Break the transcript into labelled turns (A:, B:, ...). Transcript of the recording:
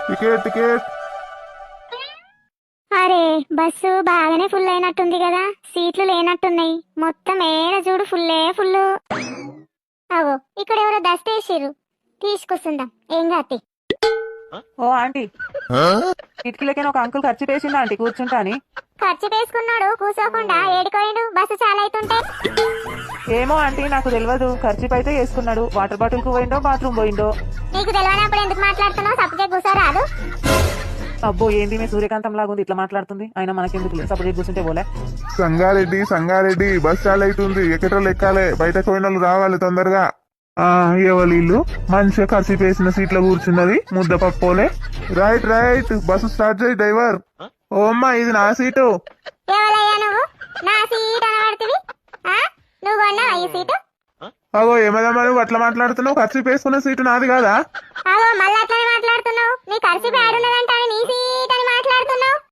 A: Ticket ticket.
B: అరే bus బాగానే full అయినట్టుంది కదా, సీట్లు లేనట్టున్నాయి. మొత్తం ఏడ చూడు ఫుల్లే ఫుల్. అవో ఇక్కడ ఎవరో దస్తేసిర్రు, తీసుకొస్తుందాం ఏం కాతి.
C: ఓ ఆంటీ, కిటికీలకైనా ఒక అంకుల్ ఖర్చు పేసిందా ఆంటీ కూర్చుంటా అని?
B: ఖర్చు వేసుకున్నాడు కూసోకుండా, ఏడుకోయిండు బస్సు చాలా అవుతుంటే.
C: ఏమో ఆంటీ నాకు తెలియదు, ఖర్చు అయితే వేసుకున్నాడు. వాటర్ బాటిల్ కు పోయిండో బాత్రూమ్ పోయిండో.
B: నీకు తెలియనప్పుడు ఎందుకు మాట్లాడుతున్నావు? సబ్జెక్ట్ కూర్చోరాదు.
C: అబ్బో ఏంది మీ సూర్యకాంతం లాగుంది ఇట్లా మాట్లాడుతుంది. అయినా మనకెందుకు లేదు, సపరేట్ కూర్చుంటే పోలే.
A: సంగారెడ్డి సంగారెడ్డి బస్ చాలా అవుతుంది, ఎక్కటోళ్ళు ఎక్కాలి, బయటకు పోయిన వాళ్ళు రావాలి తొందరగా. ఎవరు ఇల్లు మంచిగా ఖర్చు వేసిన సీట్లో కూర్చున్నది ముద్దపప్పోలే. రైట్ రైట్, బస్సు స్టార్ట్ చేయి డ్రైవర్. ఓ అమ్మా ఇది నా సీటు.
B: ఎవరయ్యా నువ్వు? నా సీట్ అనబడుతుంది. నువ్వు కొన్నావా ఈ సీటు?
A: అగో ఏమదమ్మా నువ్వు అట్లా మాట్లాడుతున్నావు? ఖర్చు వేసుకున్న సీటు నాది కాదా?
B: అగో మళ్ళీ అట్లనే మాట్లాడుతున్నావు. నీ ఖర్చు ఆడున్నదంటే